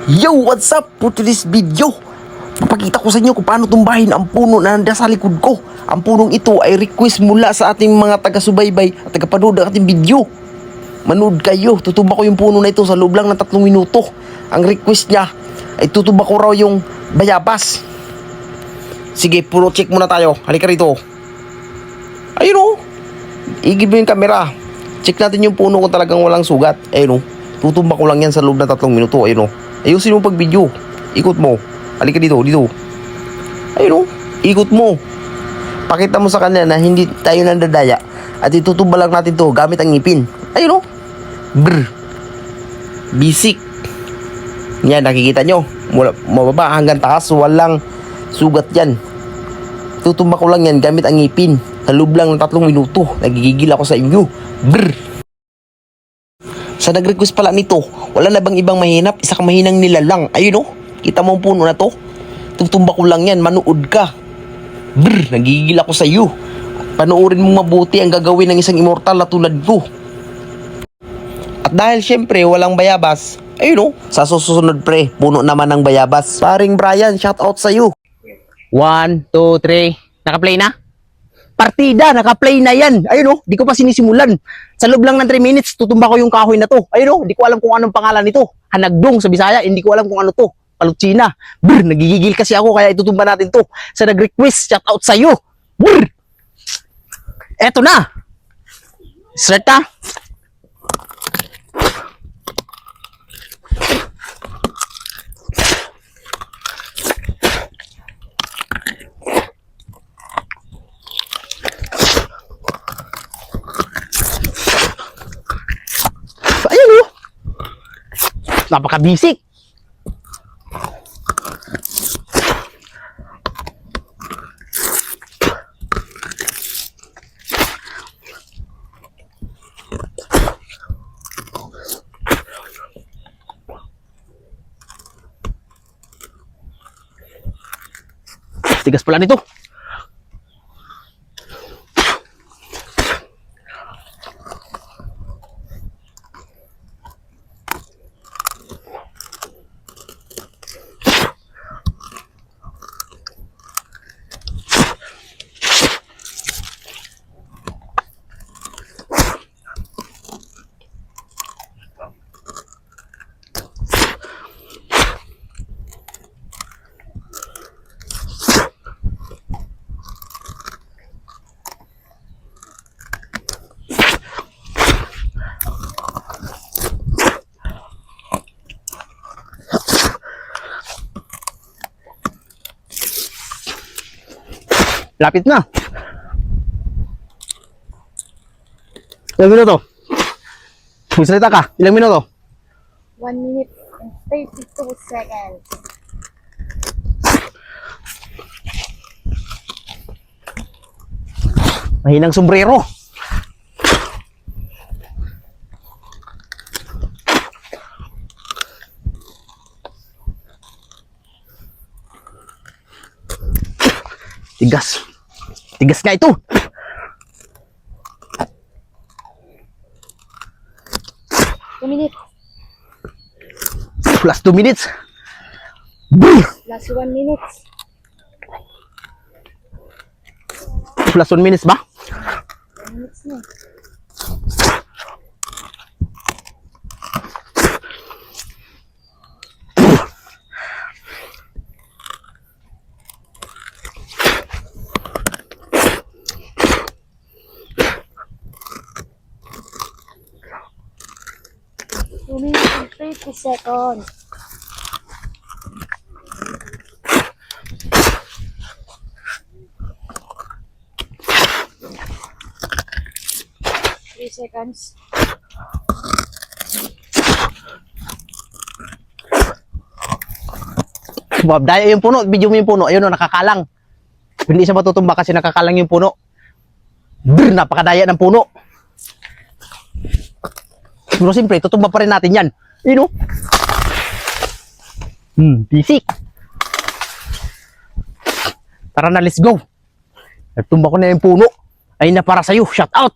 Yo, what's up? For today's video, papakita ko sa inyo kung paano tumbahin ang puno na nanda sa likod ko. Ang punong ito ay request mula sa ating mga taga-subaybay at taga-panood ng ating video. Manood kayo, tutumba ko yung puno na ito sa loob lang ng 3 minuto. Ang request niya ay tutumba ko raw yung bayabas. Sige, puno check muna tayo. Halika rito. Ayun o. Igib mo yung camera. Check natin yung puno kung talagang walang sugat. Ayun o. Tutumba ko lang yan sa loob ng 3 minuto. Ayun o. Ayusin mo pag video. Ikot mo. Halika dito, dito. Ayun o. Ikot mo. Pakita mo sa kanila na hindi tayo nandadaya. At itutumba lang natin to gamit ang ngipin. Ayun o. Brr. Bisik. Yan, nakikita nyo. Mababa hanggang taas. Walang sugat yan. Tutumba ko lang yan gamit ang ngipin. Sa loob lang ng 3 minuto. Nagigigil ako sa inyo. Brr. Sa nag-request pala nito, wala na bang ibang mahinap? Isa kang mahinang nilalang. Ayun o. Kita mo ang puno na to? Tutumba ko lang yan. Manood ka. Brr. Nagigigil ako sa iyo. Panoorin mo mabuti ang gagawin ng isang immortal na tulad ko. At dahil syempre walang bayabas, ayun o. Sa susunod pre, puno naman ng bayabas. Paring Brian, shout out sa iyo. 1, 2, 3. Naka-play na? Partida, naka-play na yan. Ayun di ko pa sinisimulan. Sa loob lang ng 3 minutes, tutumba ko yung kahoy na to. Ayun di ko alam kung anong pangalan nito. Hanagdong sa Bisaya, hindi ko alam kung ano to. Palutsina. Brr, nagigigil kasi ako kaya itutumba natin to. Sa nag-request, shout out sa iyo. Brr! Eto na. Start na. Ayun napaka-basic. Tigas pala nito. Lapit na. Ilang minuto? Magsalita ka. Ilang minuto? 1 minute and 32 seconds. Mahinang sombrero. Tigas. Tigas nga ito. Minutes. Plus 2 minutes. Boom! Last 1 minute. Plus 1 minutes ba? 1 minute na. Two minutes and 30 seconds. Seconds. Bob, dahil yung puno, video mo yung puno, ayun nakakalang. Hindi siya matutumba kasi nakakalang yung puno. Brr, napakadaya ng puno. Pero siyempre, tutumba pa rin natin yan. Ayun basic. Tara na, let's go. Natumba ko na yung puno. Ayun na para sa'yo, shout out.